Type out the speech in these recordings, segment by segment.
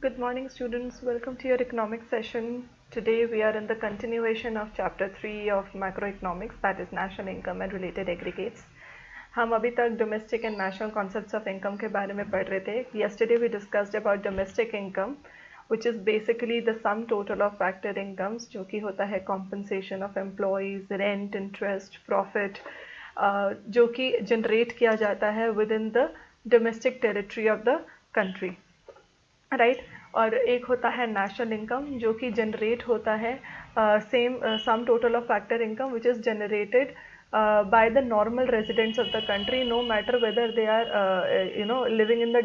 Good morning, students. Welcome to your economics session. Today we are in the continuation of chapter 3 of macroeconomics, that is national income and related aggregates. हम अभी तक domestic and national concepts of income के बारे में पढ़ रहे थे. Yesterday we discussed about domestic income, which is basically the sum total of factor incomes, जो कि होता है compensation of employees, rent, interest, profit, जो कि generate किया जाता है within the domestic territory of the country. Right और एक होता है नेशनल इनकम जो कि जनरेट होता है same sum total of factor income which is generated by the normal residents of the country, no matter whether they are living in the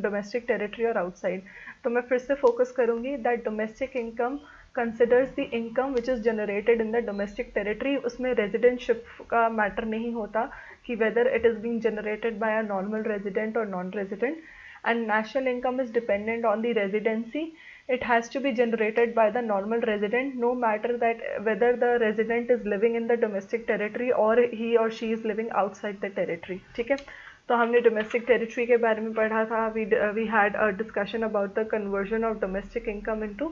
domestic territory or outside. तो मैं फिर से focus करूँगी that domestic income considers the income which is generated in the domestic territory. उसमें residentship का matter नहीं होता कि whether it is being generated by a normal resident or non-resident. And national income is dependent on the residency. It has to be generated by the normal resident, no matter that whether the resident is living in the domestic territory or he or she is living outside the territory. ठीक है, तो हमने domestic territory के बारे में पढ़ा था. We had a discussion about the conversion of domestic income into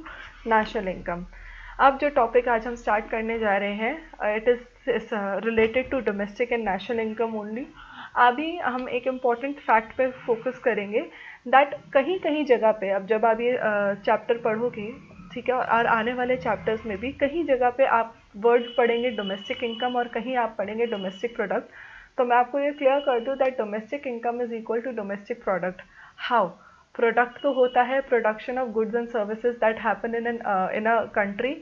national income. अब जो टॉपिक आज हम स्टार्ट करने जा रहे हैं, it is related to domestic and national income only. अभी हम एक इम्पॉर्टेंट फैक्ट पे फोकस करेंगे दैट कहीं कहीं जगह पे, अब जब आप ये चैप्टर पढ़ोगे, ठीक है, और आने वाले चैप्टर्स में भी कहीं जगह पे आप वर्ड पढ़ेंगे डोमेस्टिक इनकम और कहीं आप पढ़ेंगे डोमेस्टिक प्रोडक्ट. तो मैं आपको ये क्लियर कर दूँ that domestic income is equal to domestic product. How? Product तो होता है production of goods and services that happen in a country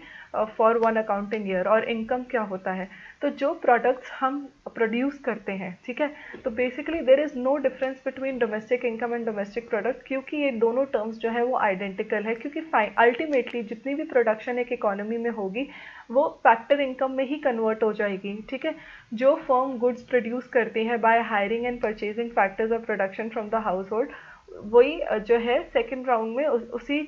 for one accounting year. और इनकम क्या होता है? तो जो प्रोडक्ट्स हम प्रोड्यूस करते हैं, ठीक है, तो basically there is no difference between domestic income and domestic product, क्योंकि ये दोनों टर्म्स जो है वो आइडेंटिकल है. क्योंकि अल्टीमेटली जितनी भी प्रोडक्शन एक इकोनॉमी में होगी वो फैक्टर इनकम में ही कन्वर्ट हो जाएगी. ठीक है, जो फर्म गुड्स प्रोड्यूस करती है by hiring and purchasing factors of production from the household, वही जो है सेकेंड राउंड में उसी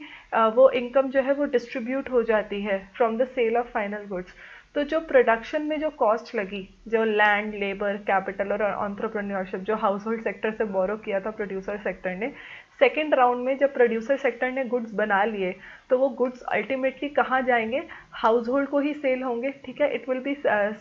वो इनकम जो है वो डिस्ट्रीब्यूट हो जाती है from the sale of final goods. तो जो प्रोडक्शन में जो कॉस्ट लगी, जो लैंड, लेबर, कैपिटल और एंटरप्रेन्योरशिप जो हाउस होल्ड सेक्टर से बोरो किया था प्रोड्यूसर सेक्टर ने, सेकेंड राउंड में जब प्रोड्यूसर सेक्टर ने गुड्स बना लिए तो वो गुड्स अल्टीमेटली कहाँ जाएंगे? हाउस होल्ड को ही सेल होंगे. ठीक है, it will be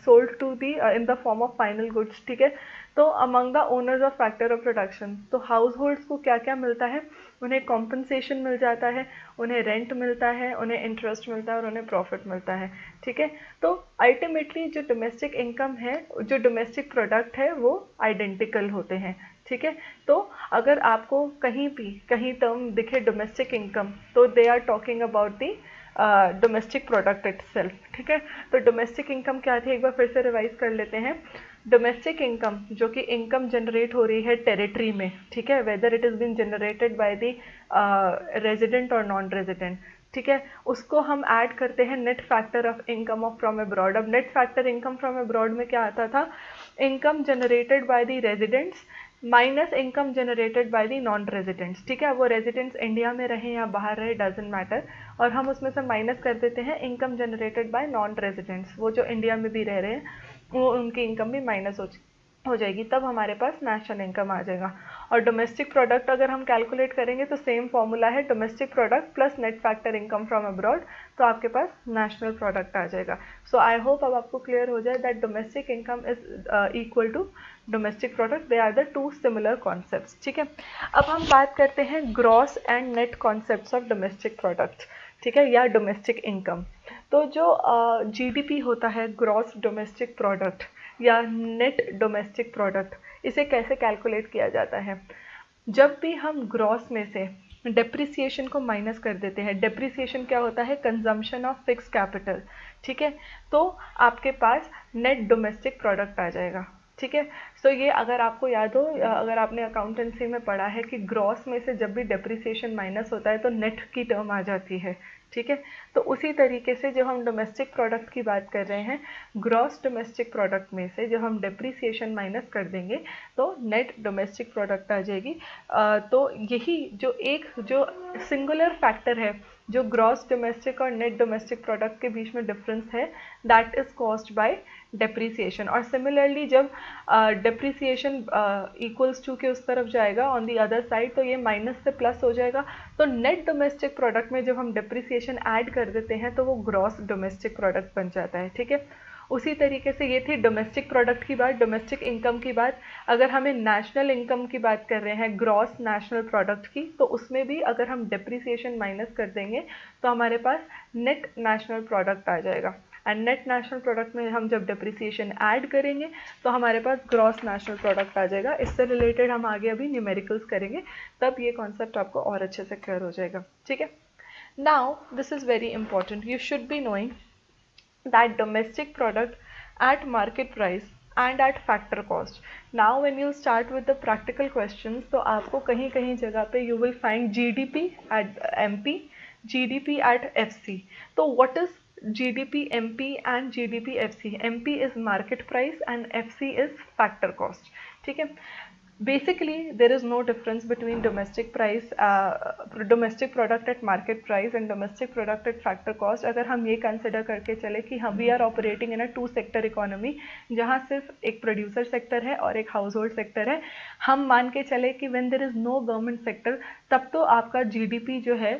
sold to the in the form of final goods. ठीक है, तो among the owners of factor of production, तो हाउस होल्ड्स को क्या क्या मिलता है? उन्हें कॉम्पनसेशन मिल जाता है, उन्हें रेंट मिलता है, उन्हें इंटरेस्ट मिलता है और उन्हें प्रॉफिट मिलता है. ठीक है, तो अल्टीमेटली जो डोमेस्टिक इनकम है, जो डोमेस्टिक प्रोडक्ट है, वो आइडेंटिकल होते हैं. ठीक है, तो अगर आपको कहीं भी कहीं टर्म दिखे डोमेस्टिक इनकम, तो they are talking about the domestic product itself. ठीक है, तो डोमेस्टिक इनकम क्या थी एक बार फिर से रिवाइज कर लेते हैं. डोमेस्टिक इनकम जो कि इनकम जनरेट हो रही है टेरिटरी में, ठीक है, whether it is been generated by the resident और नॉन रेजिडेंट. ठीक है, उसको हम ऐड करते हैं net factor of income of from abroad. अब net factor income from abroad में क्या आता था? Income generated by the residents minus income generated by the non residents. ठीक है, वो रेजिडेंट्स इंडिया में रहें या बाहर रहे, डजेंट मैटर, और हम उसमें से माइनस कर देते हैं income generated bye non residents. वो जो इंडिया में भी रह रहे हैं वो उनकी इनकम भी माइनस हो जाएगी, तब हमारे पास नेशनल इनकम आ जाएगा. और डोमेस्टिक प्रोडक्ट अगर हम कैलकुलेट करेंगे तो सेम फॉर्मूला है, domestic product plus net factor income from abroad, तो आपके पास नेशनल प्रोडक्ट आ जाएगा. सो आई होप अब आपको क्लियर हो जाए that domestic income is equal to domestic product. They are the two similar concepts. ठीक है, अब हम बात करते हैं gross and net concepts of domestic product. ठीक है, या डोमेस्टिक इनकम. तो जो जीडीपी होता है, ग्रॉस डोमेस्टिक प्रोडक्ट या नेट डोमेस्टिक प्रोडक्ट, इसे कैसे कैलकुलेट किया जाता है? जब भी हम ग्रॉस में से डेप्रिसिएशन को माइनस कर देते हैं, डेप्रिसिएशन क्या होता है? Consumption of fix capital. ठीक है, तो आपके पास नेट डोमेस्टिक प्रोडक्ट आ जाएगा. ठीक है, सो ये अगर आपको याद हो, अगर आपने अकाउंटेंसी में पढ़ा है कि ग्रॉस में से जब भी डेप्रिसिएशन माइनस होता है तो नेट की टर्म आ जाती है. ठीक है, तो उसी तरीके से जो हम डोमेस्टिक प्रोडक्ट की बात कर रहे हैं, ग्रॉस डोमेस्टिक प्रोडक्ट में से जो हम डेप्रिसिएशन माइनस कर देंगे तो नेट डोमेस्टिक प्रोडक्ट आ जाएगी. तो यही जो एक जो सिंगुलर फैक्टर है जो ग्रॉस डोमेस्टिक और नेट डोमेस्टिक प्रोडक्ट के बीच में डिफरेंस है that is caused by depreciation. और सिमिलरली जब डेप्रिसिएशन इक्वल्स टू के उस तरफ जाएगा ऑन दी अदर साइड, तो ये माइनस से प्लस हो जाएगा। तो नेट डोमेस्टिक प्रोडक्ट में जब हम डेप्रिसिएशन ऐड कर देते हैं तो वो ग्रॉस डोमेस्टिक प्रोडक्ट बन जाता है, ठीक है। उसी तरीके से ये थी डोमेस्टिक प्रोडक्ट की बात, डोमेस्टिक इनकम की बात। अगर हमें नेशनल इनकम की बात कर रहे हैं, ग्रॉस नेशनल प्रोडक्ट की, तो उसमें भी अगर हम डेप्रिसिएशन माइनस कर देंगे तो हमारे पास नेट नेशनल प्रोडक्ट आ जाएगा। एंड नेट नेशनल प्रोडक्ट में हम जब डेप्रिसिएशन ऐड करेंगे तो हमारे पास ग्रॉस नेशनल प्रोडक्ट आ जाएगा। इससे रिलेटेड हम आगे अभी न्यूमेरिकल्स करेंगे, तब ये कॉन्सेप्ट आपको और अच्छे से क्लियर हो जाएगा, ठीक है। Now this is very important, you should be knowing that domestic product at market price and at factor cost. Now when you start with the practical questions, तो आपको कहीं कहीं जगह पे you will find GDP at MP, GDP at FC. तो what is GDP MP and GDP FC? MP is market price and FC is factor cost, ठीक है। Basically there is no difference between domestic price domestic product at market price and domestic product at factor cost। अगर हम ये consider करके चले कि हम we are operating in a two sector economy, जहाँ सिर्फ एक प्रोड्यूसर सेक्टर है और एक हाउस होल्ड सेक्टर है, हम मान के चले कि when there is no government sector, तब तो आपका जीडीपी जो है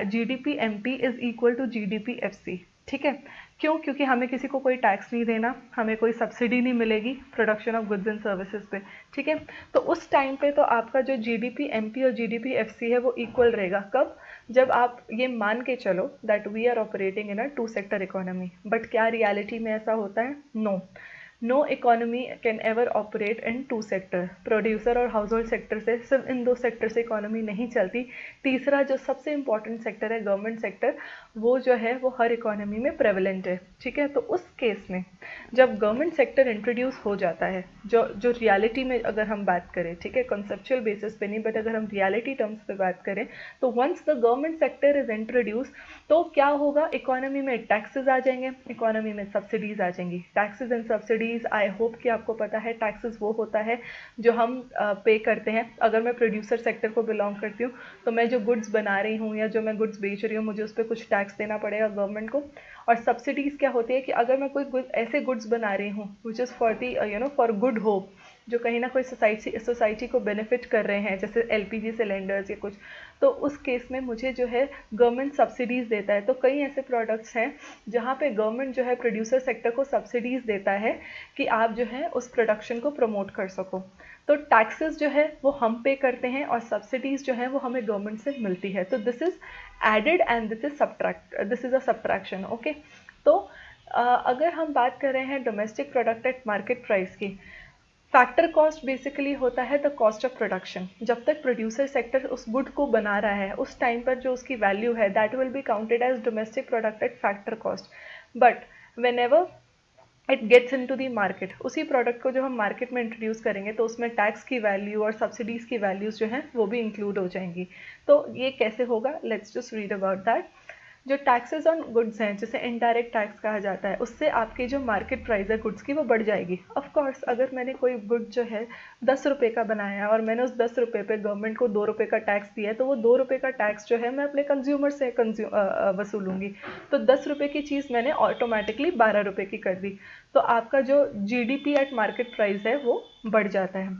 GDP MP is equal to GDP FC, ठीक है। क्यों? क्योंकि हमें किसी को कोई टैक्स नहीं देना, हमें कोई सब्सिडी नहीं मिलेगी production of goods and services पे, ठीक है। तो उस टाइम पे तो आपका जो जीडीपी एमपी और जीडीपी एफसी है वो इक्वल रहेगा। कब? जब आप ये मान के चलो that we are operating in a two sector economy. But क्या रियलिटी में ऐसा होता है? No, no economy can ever operate in two sector. Producer और हाउस होल्ड सेक्टर से, सिर्फ इन दो सेक्टर से इकोनॉमी नहीं चलती। तीसरा जो सबसे इंपॉर्टेंट सेक्टर है गवर्नमेंट सेक्टर, वो जो है वो हर इकोनॉमी में प्रेवलेंट है, ठीक है। तो उस केस में जब गवर्नमेंट सेक्टर इंट्रोड्यूस हो जाता है, जो रियलिटी में अगर हम बात करें, ठीक है, कॉन्सेप्चुअल बेसिस पे नहीं, बट अगर हम रियलिटी टर्म्स पे बात करें, तो once the government sector is introduce, तो क्या होगा? इकोनॉमी में टैक्सेस आ जाएंगे, इकोनॉमी में सब्सिडीज आ जाएंगी। Taxes and subsidies, I hope कि आपको पता है, टैक्सेस वो होता है जो हम पे करते हैं। अगर मैं प्रोड्यूसर सेक्टर को बिलोंग करती हूँ तो मैं जो गुड्स बना रही हूँ या जो मैं गुड्स बेच रही हूँ, मुझे उस पर कुछ टैक्स देना पड़ेगा गवर्नमेंट को। और सब्सिडीज़ क्या होती है कि अगर मैं कोई ऐसे गुड्स बना रही हूँ which is for the for good hope, जो कहीं ना कोई सोसाइटी को बेनिफिट कर रहे हैं, जैसे एलपीजी सिलेंडर्स या कुछ, तो उस केस में मुझे जो है गवर्नमेंट सब्सिडीज़ देता है। तो कई ऐसे प्रोडक्ट्स हैं जहाँ पे गवर्नमेंट जो है प्रोड्यूसर सेक्टर को सब्सिडीज़ देता है कि आप जो है उस प्रोडक्शन को प्रमोट कर सको। तो टैक्सेस जो है वो हम पे करते हैं और सब्सिडीज़ जो है वो हमें गवर्नमेंट से मिलती है। तो this is added and this is a subtraction, okay. तो अगर हम बात कर रहे हैं domestic product at market price की, फैक्टर कॉस्ट बेसिकली होता है द कॉस्ट ऑफ प्रोडक्शन। जब तक प्रोड्यूसर सेक्टर उस गुड को बना रहा है, उस टाइम पर जो उसकी वैल्यू है that will be counted as domestic product at factor cost. But whenever it gets into the market, उसी प्रोडक्ट को जब हम मार्केट में इंट्रोड्यूस करेंगे तो उसमें टैक्स की वैल्यू और सब्सिडीज़ की वैल्यूज़ जो हैं वो भी इंक्लूड हो जाएंगी। तो ये कैसे होगा? Let's just read about that. जो टैक्सेस ऑन गुड्स हैं, जिसे इनडायरेक्ट टैक्स कहा जाता है, उससे आपकी जो मार्केट प्राइस है गुड्स की वो बढ़ जाएगी। ऑफ कोर्स अगर मैंने कोई गुड जो है 10 रुपये का बनाया है और मैंने उस 10 रुपये पे गवर्नमेंट को 2 रुपये का टैक्स दिया है, तो वो 2 रुपये का टैक्स जो है मैं अपने कंज्यूमर से वसूलूंगी। तो 10 रुपये की चीज़ मैंने ऑटोमेटिकली 12 रुपये की कर दी। तो आपका जो जीडीपी एट मार्केट प्राइस है वो बढ़ जाता है।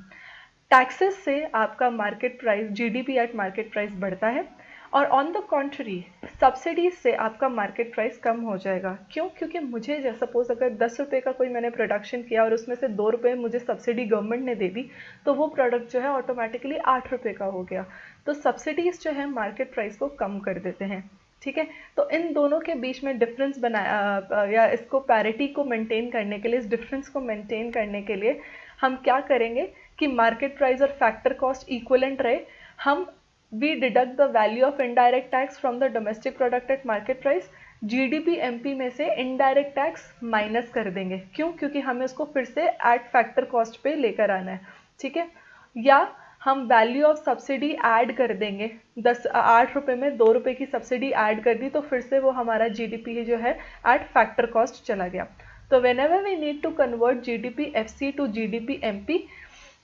टैक्सेस से आपका market price, GDP at market price बढ़ता है। और ऑन द कॉन्ट्री सब्सिडीज से आपका मार्केट प्राइस कम हो जाएगा। क्यों? क्योंकि मुझे जैसे सपोज अगर 10 रुपये का कोई मैंने प्रोडक्शन किया और उसमें से 2 रुपये मुझे सब्सिडी गवर्नमेंट ने दे दी, तो वो प्रोडक्ट जो है ऑटोमेटिकली 8 रुपये का हो गया। तो सब्सिडीज़ जो है मार्केट प्राइस को कम कर देते हैं, ठीक है। तो इन दोनों के बीच में डिफरेंस बनाया या इसको पैरिटी को मेंटेन करने के लिए, इस डिफरेंस को मेंटेन करने के लिए हम क्या करेंगे कि मार्केट प्राइस और फैक्टर कॉस्ट इक्वलेंट रहे। हम we deduct the value of indirect tax from the domestic product at market price, GDP MP में से इनडायरेक्ट टैक्स माइनस कर देंगे। क्यों? क्योंकि हमें उसको फिर से एट फैक्टर कॉस्ट पे लेकर आना है, ठीक है। या हम वैल्यू ऑफ सब्सिडी ऐड कर देंगे, 8 रुपये में 2 रुपये की सब्सिडी ऐड कर दी, तो फिर से वो हमारा जीडीपी जो है एट फैक्टर कॉस्ट चला गया। तो whenever we need to convert GDP FC to GDP MP,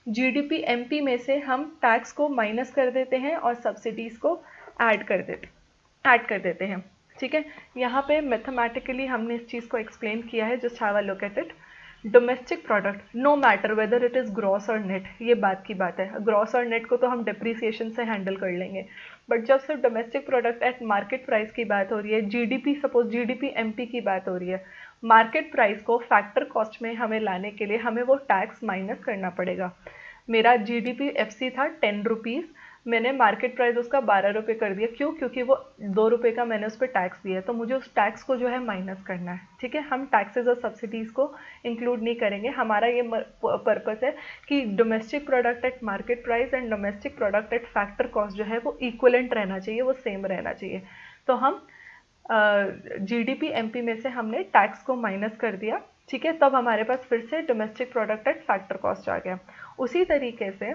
GDP MP में से हम टैक्स को माइनस कर देते हैं और सब्सिडीज़ को ऐड कर देते हैं। ऐड कर देते हैं। ठीक है, यहाँ पे मैथमेटिकली हमने इस चीज़ को एक्सप्लेन किया है। Just have a look at it. Domestic product no matter whether it is gross और नेट, ये बात की बात है। ग्रॉस और नेट को तो हम डिप्रिसिएशन से हैंडल कर लेंगे, बट जब सिर्फ domestic product at market price की बात हो रही है, जीडीपी, सपोज जीडीपी एमपी की बात हो रही है, मार्केट प्राइस को फैक्टर कॉस्ट में हमें लाने के लिए हमें वो टैक्स माइनस करना पड़ेगा। मेरा जीडीपी एफसी था 10 रुपीज़, मैंने मार्केट प्राइस उसका 12 रुपये कर दिया। क्यों? क्योंकि वो 2 रुपये का मैंने उस पर टैक्स दिया है, तो मुझे उस टैक्स को जो है माइनस करना है। ठीक है, हम टैक्सेस और सब्सिडीज़ को इंक्लूड नहीं करेंगे। हमारा ये पर्पस है कि domestic product at market price and domestic product at factor cost जो है वो इक्वलेंट रहना चाहिए, वो सेम रहना चाहिए। तो हम जीडीपी एमपी में से हमने टैक्स को माइनस कर दिया। ठीक है, तब हमारे पास फिर से domestic product at factor cost आ गया। उसी तरीके से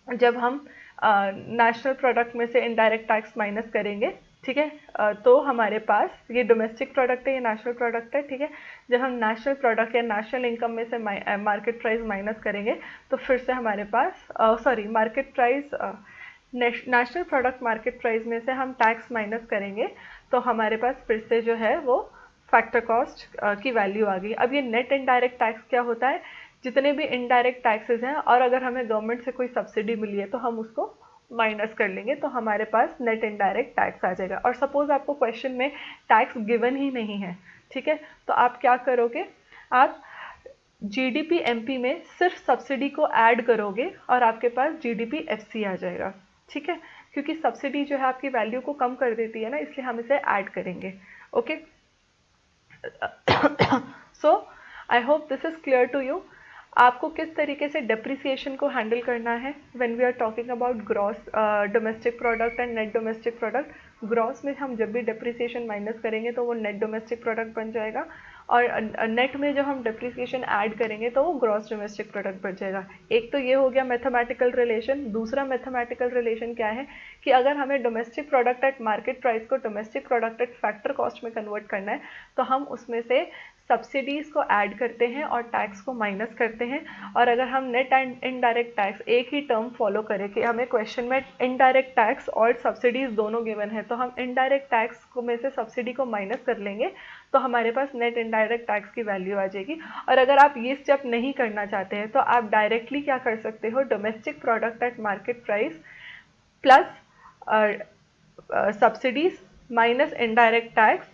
जब हम नेशनल प्रोडक्ट में से इनडायरेक्ट टैक्स माइनस करेंगे, ठीक है, तो हमारे पास ये डोमेस्टिक प्रोडक्ट है, ये नेशनल प्रोडक्ट है। ठीक है, जब हम नेशनल प्रोडक्ट या नेशनल इनकम में से मार्केट प्राइस माइनस करेंगे तो फिर से हमारे पास market price, national product market price में से हम टैक्स माइनस करेंगे तो हमारे पास फिर से जो है वो फैक्टर कॉस्ट की वैल्यू आ गई। अब ये नेट इनडायरेक्ट टैक्स क्या होता है? जितने भी इनडायरेक्ट टैक्सेस हैं और अगर हमें गवर्नमेंट से कोई सब्सिडी मिली है तो हम उसको माइनस कर लेंगे, तो हमारे पास नेट इनडायरेक्ट टैक्स आ जाएगा। और सपोज आपको क्वेश्चन में टैक्स गिवन ही नहीं है, ठीक है, तो आप क्या करोगे? आप जीडीपी एमपी में सिर्फ सब्सिडी को ऐड करोगे और आपके पास जीडीपी एफसी आ जाएगा। ठीक है, क्योंकि सब्सिडी जो है आपकी वैल्यू को कम कर देती है ना, इसलिए हम इसे ऐड करेंगे। Okay, so I hope this is clear to you. आपको किस तरीके से डेप्रिसिएशन को हैंडल करना है when we are talking about gross domestic product and net domestic product. Gross में हम जब भी डेप्रिसिएशन माइनस करेंगे तो वो नेट डोमेस्टिक प्रोडक्ट बन जाएगा, और नेट में जब हम डेप्रिसिएशन ऐड करेंगे तो वो ग्रॉस डोमेस्टिक प्रोडक्ट बन जाएगा। एक तो ये हो गया मैथमेटिकल रिलेशन। दूसरा मैथमेटिकल रिलेशन क्या है कि अगर हमें domestic product at market price को domestic product at factor cost में कन्वर्ट करना है तो हम उसमें से सब्सिडीज़ को ऐड करते हैं और टैक्स को माइनस करते हैं। और अगर हम नेट एंड इनडायरेक्ट टैक्स एक ही टर्म फॉलो करें कि हमें क्वेश्चन में इनडायरेक्ट टैक्स और सब्सिडीज़ दोनों गिवन है, तो हम इनडायरेक्ट टैक्स को में से सब्सिडी को माइनस कर लेंगे तो हमारे पास नेट इनडायरेक्ट टैक्स की वैल्यू आ जाएगी। और अगर आप ये स्टेप नहीं करना चाहते हैं तो आप डायरेक्टली क्या कर सकते हो? Domestic product at market price plus subsidies minus indirect tax,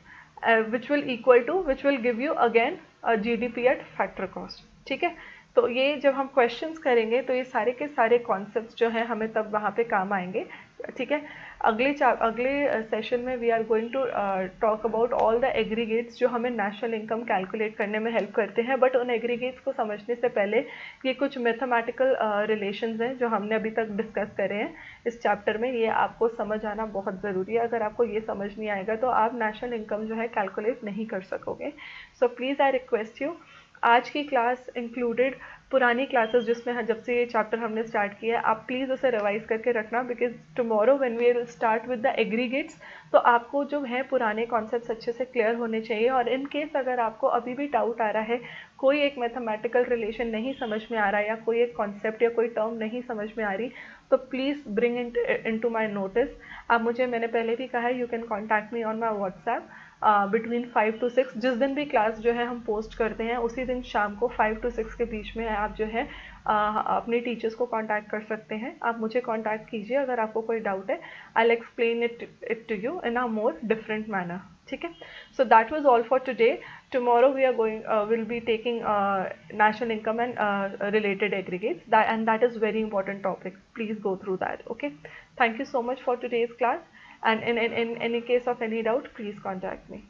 which will give you again a GDP at factor cost। ठीक है, तो ये जब हम क्वेश्चंस करेंगे तो ये सारे के सारे कॉन्सेप्ट्स जो हैं हमें तब वहाँ पे काम आएंगे। ठीक है, अगले सेशन में we are going to talk about all the aggregates जो हमें नेशनल इनकम कैलकुलेट करने में हेल्प करते हैं। बट उन एग्रीगेट्स को समझने से पहले ये कुछ मैथमेटिकल रिलेशंस हैं जो हमने अभी तक डिस्कस करे हैं इस चैप्टर में, ये आपको समझ आना बहुत ज़रूरी है। अगर आपको ये समझ नहीं आएगा तो आप नेशनल इनकम जो है कैलकुलेट नहीं कर सकोगे। So please I request you, आज की क्लास इंक्लूडेड पुरानी क्लासेस जिसमें जब से ये चैप्टर हमने स्टार्ट किया है, आप प्लीज़ उसे रिवाइज करके रखना, because tomorrow when we will start with the aggregates तो आपको जो है पुराने कॉन्सेप्ट्स अच्छे से क्लियर होने चाहिए। और इन केस अगर आपको अभी भी डाउट आ रहा है, कोई एक मैथमेटिकल रिलेशन नहीं समझ में आ रहा है या कोई एक कॉन्सेप्ट या कोई टर्म नहीं समझ में आ रही, तो please bring into my notice. आप मुझे, मैंने पहले भी कहा है, you can contact me on my WhatsApp between 5 to 6। जिस दिन भी क्लास जो है हम पोस्ट करते हैं उसी दिन शाम को 5 to 6 के बीच में आप जो है अपने टीचर्स को कांटेक्ट कर सकते हैं। आप मुझे कांटेक्ट कीजिए अगर आपको कोई डाउट है। I will explain it to you in a more different manner. ठीक है, so that was all for today. Tomorrow we are going will be taking national income and related aggregates, and that is very important topic. Please go through that. Okay, thank you so much for today's class, and in any case of any doubt, please contact me.